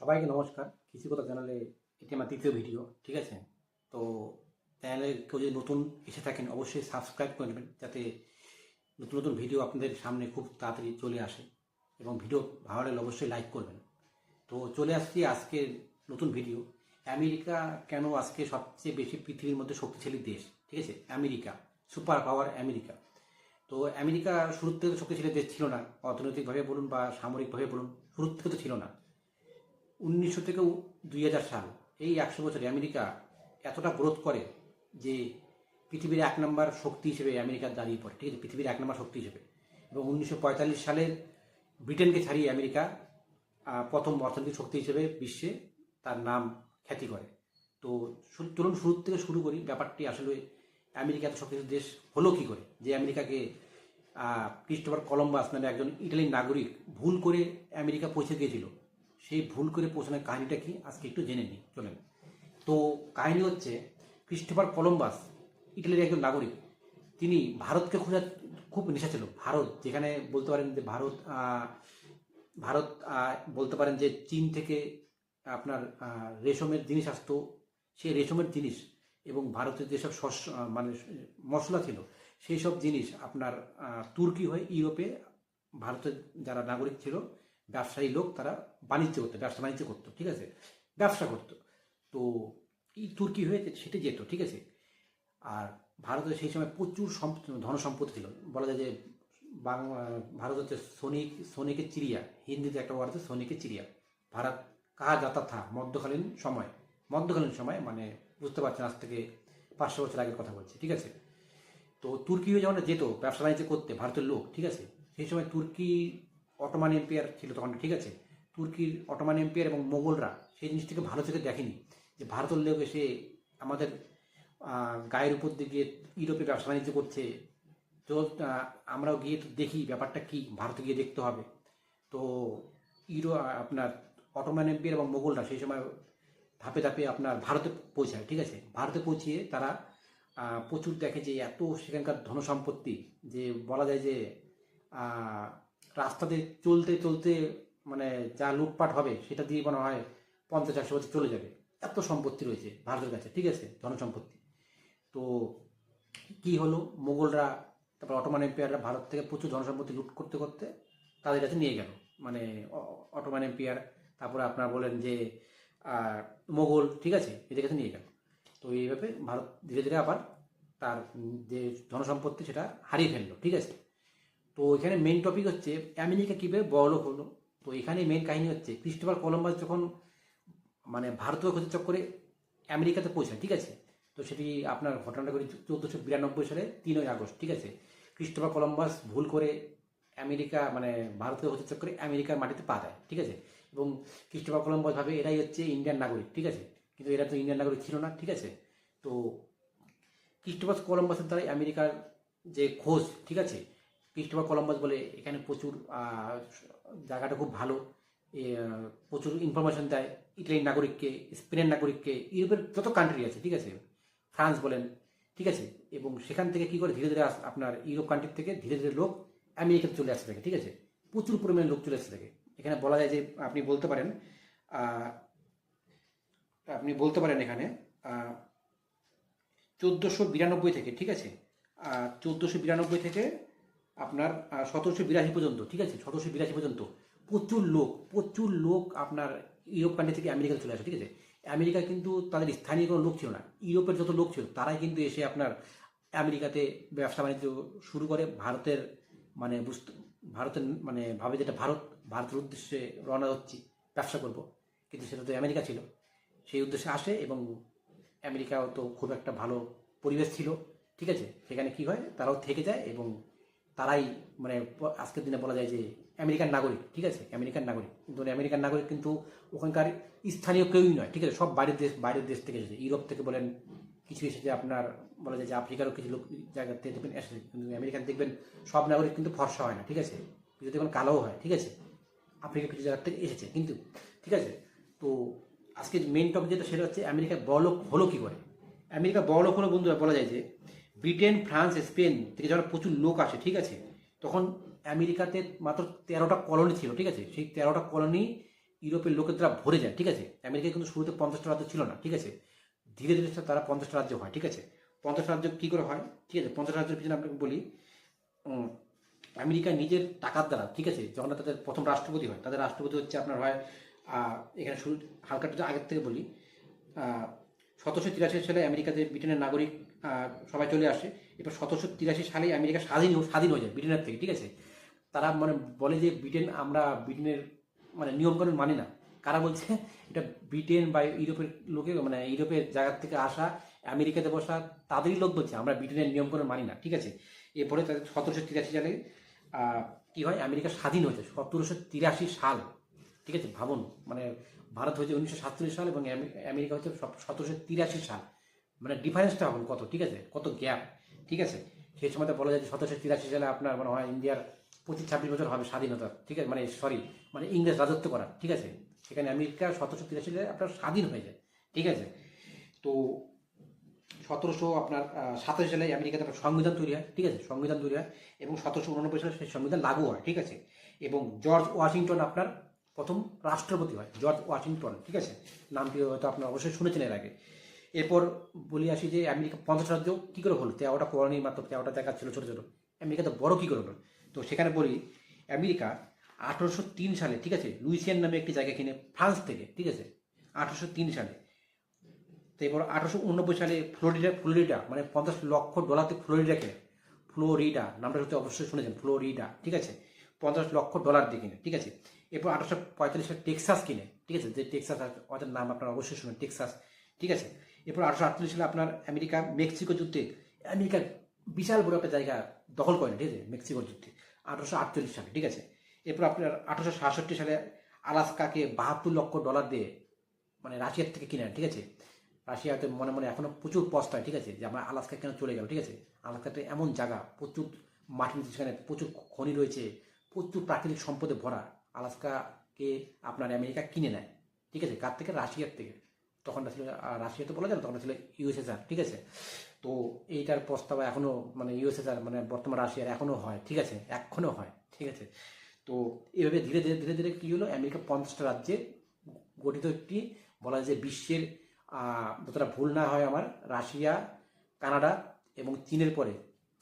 সবাইকে নমস্কার। কৃষিকতা চ্যানেলে এটি আমার তৃতীয় ভিডিও, ঠিক আছে? তো চ্যানেলে কেউ যদি নতুন এসে থাকেন অবশ্যই সাবস্ক্রাইব করে নেবেন, যাতে নতুন নতুন ভিডিও আপনাদের সামনে খুব তাড়াতাড়ি চলে আসে। এবং ভিডিও ভালো লাগলে অবশ্যই লাইক করবেন। তো চলে আসছি আজকের নতুন ভিডিও। আমেরিকা কেন আজকে সবচেয়ে বেশি পৃথিবীর মধ্যে শক্তিশালী দেশ, ঠিক আছে? America, super power America. তো আমেরিকা শুরুর থেকে শক্তিশালী দেশ ছিল না, অর্থনৈতিকভাবে বলুন বা সামরিকভাবে বলুন, শুরুর থেকে তো ছিল না। 1900 থেকে 2000 সাল, এই 100 বছরে আমেরিকা এতটা গ্রোথ করে যে পৃথিবীর 1 নম্বর শক্তি হিসেবে আমেরিকা দাঁড়িয়ে পড়ে, ঠিক আছে? পৃথিবীর 1 নম্বর শক্তি হিসেবে। এবং 1945 সালে ব্রিটেনকে ছাড়িয়ে আমেরিকা প্রথম অর্থনৈতিক শক্তি হিসেবে বিশ্বে তার নাম খ্যাতি করে। তো চলুন শুরু থেকে শুরু করি ব্যাপারটি। আসলে আমেরিকা এত শক্তিশালী দেশ হলো কী করে, যে আমেরিকাকে ক্রিস্টোফার কলম্বাস নামে একজন ইটালির নাগরিক ভুল করে আমেরিকা পৌঁছে গিয়েছিল। সেই ভুল করে পৌঁছানোর কাহিনিটা কি আজকে একটু জেনে নিই, চলেন। তো কাহিনী হচ্ছে, ক্রিস্টোফার কলম্বাস ইটালির একজন নাগরিক। তিনি ভারতকে খোঁজার খুব নেশা ছিল। ভারত, যেখানে বলতে পারেন যে ভারত বলতে পারেন যে চীন থেকে আপনার রেশমের জিনিস আসতো, সেই রেশমের জিনিস এবং ভারতের যেসব শস্য মানে মশলা ছিল, সেই সব জিনিস আপনার তুর্কি হয়ে ইউরোপে ভারতের যারা নাগরিক ছিল, ব্যবসায়ী লোক, তারা বাণিজ্য করতো, ব্যবসা বাণিজ্য করতো, ঠিক আছে? ব্যবসা করতো। তো এই তুর্কি হয়ে সেটা যেত, ঠিক আছে? আর ভারতের সেই সময় প্রচুর ধন সম্পত্তি ছিল। বলা যায় যে ভারত হচ্ছে সোনে কে চিড়িয়া, হিন্দিতে একটা ওয়ার্ড আছে সোনে কে চিড়িয়া। ভারত কাহা যাতা থা, মধ্যকালীন সময় মানে বুঝতে পারছেন, আজ থেকে 500 বছর আগের কথা বলছি, ঠিক আছে? তো তুর্কি হয়ে যখন যেত ব্যবসা বাণিজ্য করতে ভারতের লোক, ঠিক আছে? সেই সময় তুর্কি অটোমান এম্পায়ার ছিল তখন, ঠিক আছে? তুর্কির অটোমান এম্পায়ার এবং মোগলরা সেই জিনিসটাকে ভালো চোখে দেখেনি, যে ভারতের লোক এসে আমাদের গায়ের উপর দিয়ে গিয়ে ইউরোপে ব্যবসা বাণিজ্য করছে। তো আমরাও গিয়ে তো দেখি ব্যাপারটা কি, ভারতে গিয়ে দেখতে হবে। তো আপনার অটোমান এম্পায়ার এবং মোগলরা সেই সময় ধাপে ধাপে আপনার ভারতে পৌঁছায়, ঠিক আছে? ভারতে পৌঁছিয়ে তারা প্রচুর দেখে যে এত সেখানকার ধনসম্পত্তি, যে বলা যায় যে রাস্তাতে চলতে চলতে মানে যা লুটপাট হবে সেটা দিয়ে মনে হয় 50-100 বছর চলে যাবে, এত সম্পত্তি রয়েছে ভারতের কাছে, ঠিক আছে? ধনসম্পত্তি। তো কি হলো, মোগলরা তারপর অটোমান এম্পায়াররা ভারত থেকে প্রচুর ধনসম্পত্তি লুট করতে করতে তাদের কাছে নিয়ে গেল। মানে অটোমান এম্পায়ার, তারপরে আপনারা বলেন যে মোগল, ঠিক আছে? এদের কাছে নিয়ে গেল। তো এইভাবে ভারত ধীরে ধীরে আবার তার যে ধনসম্পত্তি সেটা হারিয়ে ফেললো, ঠিক আছে? তো এখানে মেইন টপিক হচ্ছে আমেরিকা কীভাবে বড়লোক হলো। তো এখানে মেইন কাহিনী হচ্ছে, ক্রিস্টোফার কলম্বাস যখন মানে ভারতীয় খোঁজের চক্করে আমেরিকাতে পৌঁছায়, ঠিক আছে? তো সেটি আপনার ঘটনাটা করি 1492 সালে 3ই আগস্ট, ঠিক আছে? ক্রিস্টোফার কলম্বাস ভুল করে আমেরিকা মানে ভারতীয় খোঁজের চক্করে আমেরিকার মাটিতে পা দেয়, ঠিক আছে? এবং ক্রিস্টোফার কলম্বাস ভাবে এরাই হচ্ছে ইন্ডিয়ান নাগরিক, ঠিক আছে? কিন্তু এরা তো ইন্ডিয়ান নাগরিক ছিল না, ঠিক আছে? তো ক্রিস্টোফার কলম্বাসের দ্বারাই আমেরিকার যে খোঁজ, ঠিক আছে? ক্রিস্টোফার কলম্বাস বলে এখানে প্রচুর জায়গাটা খুব ভালো, প্রচুর ইনফরমেশন দেয় ইটালির নাগরিককে, স্পেনের নাগরিককে, ইউরোপের যত কান্ট্রি আছে, ঠিক আছে? ফ্রান্স বলেন, ঠিক আছে? এবং সেখান থেকে কী করে ধীরে ধীরে আপনার ইউরোপ কান্ট্রি থেকে ধীরে ধীরে লোক আমেরিকাতে চলে আসতে থাকে, ঠিক আছে? প্রচুর পরিমাণে লোক চলে আসতে থাকে। এখানে বলা যায় যে আপনি বলতে পারেন এখানে 1492 থেকে, ঠিক আছে? 1492 থেকে আপনার 1782 পর্যন্ত, ঠিক আছে? 1782 পর্যন্ত প্রচুর লোক আপনার ইউরোপ কান্ট্রি থেকে আমেরিকাতে চলে আসে, ঠিক আছে? আমেরিকা কিন্তু তাদের স্থানীয় কোনো লোক ছিল না, ইউরোপের যত লোক ছিল তারাই কিন্তু এসে আপনার আমেরিকাতে ব্যবসা বাণিজ্য শুরু করে। ভারতের মানে ভাবে যেটা ভারতের উদ্দেশ্যে রওনা হচ্ছি, ব্যবসা করব, কিন্তু সেটা তো আমেরিকা ছিল। সেই উদ্দেশ্যে আসে এবং আমেরিকাও তো খুব একটা ভালো পরিবেশ ছিল, ঠিক আছে? সেখানে কি হয়, তারাও থেকে যায় এবং তারাই মানে আজকের দিনে বলা যায় যে আমেরিকান নাগরিক, ঠিক আছে? আমেরিকান নাগরিক, কিন্তু আমেরিকান নাগরিক কিন্তু ওখানকার স্থানীয় কেউই নয়, ঠিক আছে? সব বাইরের দেশ থেকে এসেছে। ইউরোপ থেকে বলেন কিছু এসেছে, আপনার বলা যায় যে আফ্রিকারও কিছু লোক জায়গা থেকে দেখবেন এসেছে, কিন্তু আমেরিকান দেখবেন সব নাগরিক কিন্তু ফর্সা হয় না, ঠিক আছে? কিছু দেখবেন কালোও হয়, ঠিক আছে? আফ্রিকা কিছু জায়গা থেকে এসেছে কিন্তু, ঠিক আছে? তো আজকে মেইন টপিক যেটা, সেটা হচ্ছে আমেরিকা বড়লোক হলো কী করে। আমেরিকা বড়লোক হলো বন্ধুরা, বলা যায় যে ব্রিটেন, ফ্রান্স, স্পেন থেকে যখন প্রচুর লোক আসে, ঠিক আছে? তখন আমেরিকাতে মাত্র 13টা কলোনি ছিল, ঠিক আছে? সেই 13টা কলোনি ইউরোপের লোকের দ্বারা ভরে যায়, ঠিক আছে। আমেরিকায় কিন্তু শুরুতে 50টা রাজ্য ছিল না, ঠিক আছে। ধীরে ধীরে তারা 50টা রাজ্য হয়, ঠিক আছে। 50টা রাজ্য কী করে হয়, ঠিক আছে। 50টা রাজ্যের পিছনে আপনাকে বলি, আমেরিকা নিজের টাকার দ্বারা, ঠিক আছে, যখন তাদের প্রথম রাষ্ট্রপতি হয়, তাদের রাষ্ট্রপতি হচ্ছে আপনার হয়, এখানে শুরু হালকাটা আগের থেকে বলি, 1783 সালে আমেরিকাতে ব্রিটেনের নাগরিক সবাই চলে আসে। এবার 1783 সালে আমেরিকা স্বাধীন হয়ে যায় ব্রিটেনের থেকে, ঠিক আছে। তারা মানে বলে যে আমরা ব্রিটেনের মানে নিয়মকানুন মানি না। কারা বলছে? এটা ব্রিটেন বা ইউরোপের লোকে, মানে ইউরোপের জায়গার থেকে আসা, আমেরিকাতে বসা তাদেরই লোক বলছে আমরা ব্রিটেনের নিয়মকানুন মানি না, ঠিক আছে। এরপরে তাদের 1783 সালে কী হয়, আমেরিকা স্বাধীন হয়েছে 1783 সাল, ঠিক আছে। ভাবুন, মানে ভারত হয়েছে 1947 সাল এবং আমেরিকা হচ্ছে 1783 সাল, মানে ডিফারেন্সটা ভাবুন কত, ঠিক আছে, কত গ্যাপ, ঠিক আছে। সেই সময়তে বলা যায় যে 1783 সালে আপনার মানে হয় ইন্ডিয়ার 25-26 বছর হবে স্বাধীনতা, ঠিক আছে, মানে ইংরেজ রাজত্ব করা, ঠিক আছে। সেখানে আমেরিকা 1783 সালে আপনার স্বাধীন হয়ে যায়, ঠিক আছে। তো 1787 সালে আমেরিকাতে আপনার সংবিধান তৈরি হয়, ঠিক আছে, সংবিধান তৈরি হয় এবং 1789 সালে সেই সংবিধান লাগু হয়, ঠিক আছে। এবং জর্জ ওয়াশিংটন আপনার প্রথম রাষ্ট্রপতি হয়, জর্জ ওয়াশিংটন, ঠিক আছে। নামটি হয়তো আপনারা অবশ্যই শুনেছেন এর আগে। এরপর বলি আসি যে আমেরিকা 50 রাজ্য কী করে হলো, 13টা কলোনি মাত্র 13টা জায়গা ছিল ছোটো ছোটো, আমেরিকা তো বড় কী করে হলো। তো সেখানে বলি আমেরিকা 1803 সালে, ঠিক আছে, লুইসিয়ান নামে একটি জায়গা কিনে ফ্রান্স থেকে, ঠিক আছে, 1803 সালে। তো এরপর 1889 সালে ফ্লোরিডা মানে $50 লক্ষ ফ্লোরিডা কেনে, ফ্লোরিডা নামটা হচ্ছে অবশ্যই শুনেছেন, ফ্লোরিডা, ঠিক আছে, $50 লক্ষ দিয়ে কিনে, ঠিক আছে। এরপর 1845 সালে টেক্সাস কিনে, ঠিক আছে, যে টেক্সাস ওদের নাম আপনারা অবশ্যই শুনেন, টেক্সাস, ঠিক আছে। এরপর 1848 সালে আপনার আমেরিকা মেক্সিকো যুদ্ধে আমেরিকার বিশাল বড় একটা জায়গা দখল করে না, ঠিক আছে, মেক্সিকোর যুদ্ধে 1848 সালে, ঠিক আছে। এরপর আপনার 1866 সালে আলাস্কাকে $72 লক্ষ দিয়ে মানে রাশিয়ার থেকে কিনে, ঠিক আছে। রাশিয়াতে মনে মনে এখনও প্রচুর পস্তায়, ঠিক আছে, যে আমরা আলাস্কা কেন চলে গেল, ঠিক আছে। আলাস্কাতে এমন জায়গা, প্রচুর মাটি নিচে, সেখানে প্রচুর খনি রয়েছে, প্রচুর প্রাকৃতিক সম্পদে ভরা। আলাস্কাকে আপনার আমেরিকা কিনে নেয়, ঠিক আছে, কার থেকে? রাশিয়ার থেকে। তখনটা ছিল রাশিয়া তো বলা যায় না, তখনটা ছিল ইউএসএসআর, ঠিক আছে। তো এইটার প্রস্তাব এখনও মানে ইউএসএসআর মানে বর্তমান রাশিয়ার এখনও হয়, ঠিক আছে, এখনও হয়, ঠিক আছে। তো এইভাবে ধীরে ধীরে ধীরে ধীরে কী হলো, আমেরিকা 50টা রাজ্যে গঠিত একটি, বলা যায় যে বিশ্বের যতটা ভুল না হয় আমার, রাশিয়া, কানাডা এবং চীনের পরে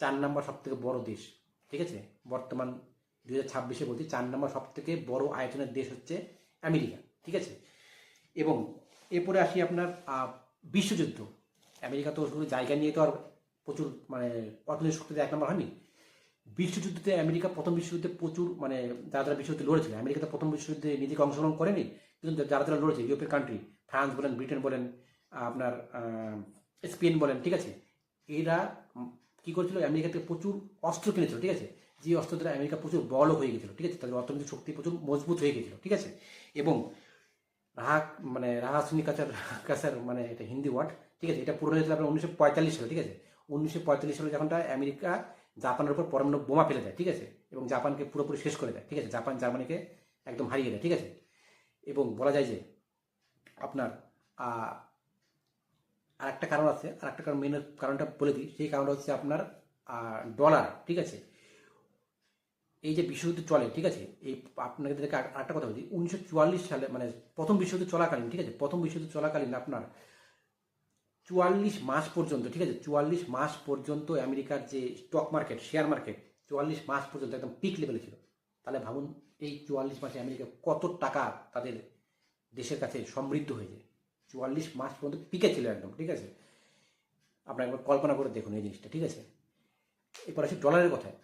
4 নম্বর সব থেকে বড় দেশ, ঠিক আছে। বর্তমান 2026 বলছি 4 নম্বর সব থেকে বড় আয়তনের দেশ হচ্ছে আমেরিকা, ঠিক আছে। এবং এরপরে আসি আপনার বিশ্বযুদ্ধ। আমেরিকা তো শুধু জায়গা নিয়ে তো আর প্রচুর মানে অর্থনৈতিক শক্তিতে 1 নম্বর হয়নি। বিশ্বযুদ্ধে আমেরিকা প্রথম বিশ্বযুদ্ধে প্রচুর মানে যারা বিশ্বযুদ্ধে লড়েছিল, আমেরিকা তো প্রথম বিশ্বযুদ্ধে নিজেকে অংশগ্রহণ করেনি, কিন্তু যারা লড়েছে ইউরোপের কান্ট্রি, ফ্রান্স বলেন, ব্রিটেন বলেন, আপনার স্পেন বলেন, ঠিক আছে, এরা কী করেছিল, আমেরিকা থেকে প্রচুর অস্ত্র কিনেছিল, ঠিক আছে। যে অস্ত্র দ্বারা আমেরিকা প্রচুর বড় হয়ে গেছিলো, ঠিক আছে, তাদের অর্থনৈতিক শক্তি প্রচুর মজবুত হয়ে গেছিলো, ঠিক আছে। এবং রাহাসুনি কাছার মানে এটা হিন্দি ওয়ার্ড, ঠিক আছে, এটা পুরো হয়েছিল আপনার 1945 সালে, ঠিক আছে। 1945 সালে যখনটা আমেরিকা জাপানের উপর পরমাণু বোমা ফেলে দেয়, ঠিক আছে, এবং জাপানকে পুরোপুরি শেষ করে দেয়, ঠিক আছে, জাপান জার্মানিকে একদম হারিয়ে দেয়, ঠিক আছে। এবং বলা যায় যে আপনার আর একটা কারণ আছে, আর একটা কারণ, মেন কারণটা বলে দিই, সেই কারণটা হচ্ছে আপনার ডলার, ঠিক আছে। এই যে বিশ্বযুদ্ধ চলে, ঠিক আছে, এই আপনাকে আরেকটা কথা বলছি, 1944 সালে মানে প্রথম বিশ্বযুদ্ধ চলাকালীন, ঠিক আছে, প্রথম বিশ্বযুদ্ধ চলাকালীন আপনার 44 মাস পর্যন্ত, ঠিক আছে, 44 মাস পর্যন্ত আমেরিকার যে স্টক মার্কেট, শেয়ার মার্কেট 44 মাস পর্যন্ত একদম পিক লেভেলে ছিল। তাহলে ভাবুন এই 44 মাসে আমেরিকা কত টাকা তাদের দেশের কাছে সমৃদ্ধ হয়েছে, 44 মাস পর্যন্ত পিকে ছিল একদম, ঠিক আছে। আপনারা একবার কল্পনা করে দেখুন এই জিনিসটা, ঠিক আছে। এরপর আসি ডলারের কথায়।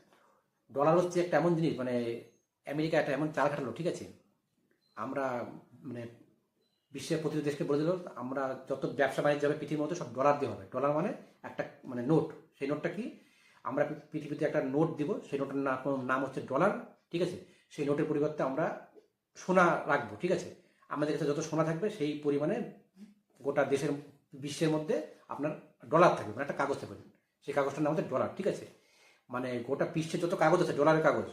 ডলার হচ্ছে একটা এমন জিনিস, মানে আমেরিকা একটা এমন চাল খাটালো, ঠিক আছে। আমরা মানে বিশ্বের প্রতিটি দেশকে বলে দিল আমরা যত ব্যবসা বাণিজ্য হবে পৃথিবীর মধ্যে সব ডলার দিয়ে হবে। ডলার মানে একটা মানে নোট, সেই নোটটা কি, আমরা পৃথিবীতে একটা নোট দিব, সেই নোটের নাম হচ্ছে ডলার, ঠিক আছে। সেই নোটের পরিবর্তে আমরা সোনা রাখবো, ঠিক আছে। আমাদের কাছে যত সোনা থাকবে সেই পরিমাণে গোটা দেশের বিশ্বের মধ্যে আপনার ডলার থাকবে, মানে একটা কাগজ থাকবে, সেই কাগজটার নাম হচ্ছে ডলার, ঠিক আছে। মানে গোটা বিশ্বে যত কাগজ আছে ডলারের কাগজ,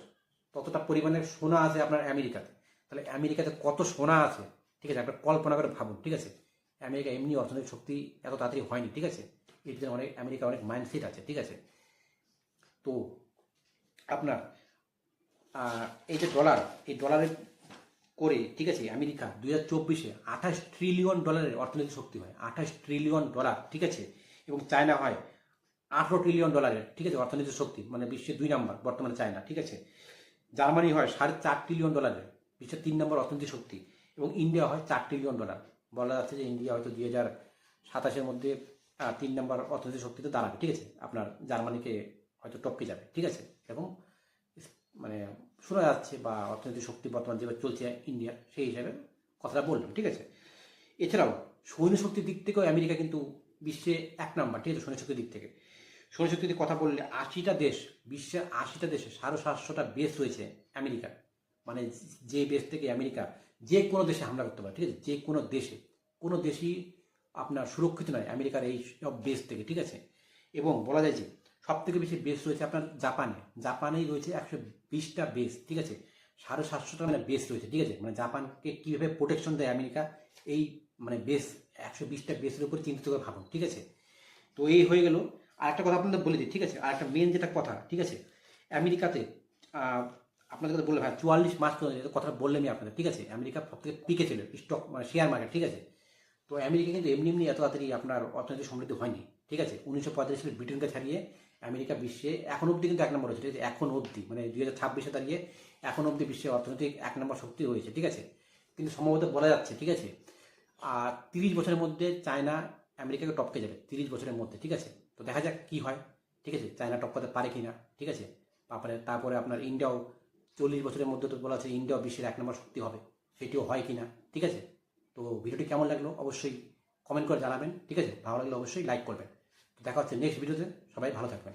ততটা পরিমাণের সোনা আছে আপনার আমেরিকাতে। তাহলে আমেরিকাতে কত সোনা আছে, ঠিক আছে, আপনার কল্পনা করে ভাবুন, ঠিক আছে। আমেরিকা এমনি অর্থনৈতিক শক্তি এত তাড়াতাড়ি হয়নি, ঠিক আছে, এর জন্য অনেক আমেরিকা অনেক মাইন্ডসেট আছে, ঠিক আছে। তো আপনার এই যে ডলার, এই ডলারের করে, ঠিক আছে, আমেরিকা 2024-এ $28 ট্রিলিয়ন অর্থনৈতিক শক্তি হয়, $28 ট্রিলিয়ন, ঠিক আছে, এবং চায়না হয় $18 ট্রিলিয়ন, ঠিক আছে, অর্থনৈতিক শক্তি, মানে বিশ্বের 2 নম্বর বর্তমানে চায়না, ঠিক আছে। জার্মানি হয় $4.5 ট্রিলিয়ন, বিশ্বের 3 নম্বর অর্থনৈতিক শক্তি, এবং ইন্ডিয়া হয় $4 ট্রিলিয়ন। বলা যাচ্ছে যে ইন্ডিয়া হয়তো 2027-এর মধ্যে 3 নম্বর অর্থনৈতিক শক্তিতে দাঁড়াবে, ঠিক আছে, আপনার জার্মানিকে হয়তো টপকে যাবে, ঠিক আছে, এবং মানে শোনা যাচ্ছে, বা অর্থনৈতিক শক্তি বর্তমান যেভাবে চলছে ইন্ডিয়ার, সেই হিসাবে কথাটা বললাম, ঠিক আছে। এছাড়াও সৈন্য শক্তির দিক থেকেও আমেরিকা কিন্তু বিশ্বে 1 নম্বর, ঠিক আছে, সৈন্য শক্তির দিক থেকে। সৈন্য শক্তির কথা বললে 80টা দেশ, বিশ্বের 80টা দেশে 750টা বেস রয়েছে আমেরিকার, মানে যে বেস থেকে আমেরিকা যে কোনো দেশে হামলা করতে পারে, ঠিক আছে, যে কোনো দেশে, কোনো দেশই আপনার সুরক্ষিত নয় আমেরিকার এই সব বেস থেকে, ঠিক আছে। এবং বলা যায় যে সব থেকে বেশি বেস রয়েছে আপনার জাপানেই রয়েছে 120টা বেস, ঠিক আছে, 750টা মানে বেস রয়েছে, ঠিক আছে, মানে জাপানকে কীভাবে প্রোটেকশন দেয় আমেরিকা, এই মানে বেস 120টা বেসের উপরে চিন্তিত করে ভাবুন, ঠিক আছে। তো এই হয়ে গেল। আর একটা কথা আপনাদের বলে দিই, ঠিক আছে, আর একটা মেন যেটা কথা, ঠিক আছে, আমেরিকাতে আপনাদের কথা বললে ভাই 44 মাস পর্যন্ত কথাটা বললেন আপনাদের, ঠিক আছে, আমেরিকা সব থেকে পিকে ছিল স্টক মানে শেয়ার মার্কেট, ঠিক আছে। তো আমেরিকা কিন্তু এমনি এত তাড়াতাড়ি আপনার অর্থনৈতিক সমৃদ্ধ হয়নি, ঠিক আছে। 1945 সালে ব্রিটেনকে ছাড়িয়ে আমেরিকা বিশ্বে এখন অবধি কিন্তু 1 নম্বর হয়েছে, ঠিক আছে, এখন অবধি, মানে 2026-এ দাঁড়িয়ে এখন অবধি বিশ্বে অর্থনৈতিক 1 নম্বর শক্তি রয়েছে, ঠিক আছে। কিন্তু সম্ভবত বলা যাচ্ছে, ঠিক আছে, আর 30 বছরের মধ্যে চায়না আমেরিকাকে টপকে যাবে, 30 বছরের মধ্যে, ঠিক আছে। তো দেখা যাক কি হয়, ঠিক আছে, চায়না টপকাতে পারে কি না, ঠিক আছে। তারপরে আপনার ইন্ডিয়াও 40 বছরের মধ্যে তো বলা আছে ইন্ডিয়াও বিশ্বের 1 নম্বর শক্তি হবে, সেটিও হয় কি না, ঠিক আছে। তো ভিডিওটি কেমন লাগলো অবশ্যই কমেন্ট করে জানাবেন, ঠিক আছে, ভালো লাগলে অবশ্যই লাইক করবেন। তো দেখা হচ্ছে নেক্সট ভিডিওতে, সবাই ভালো থাকবেন।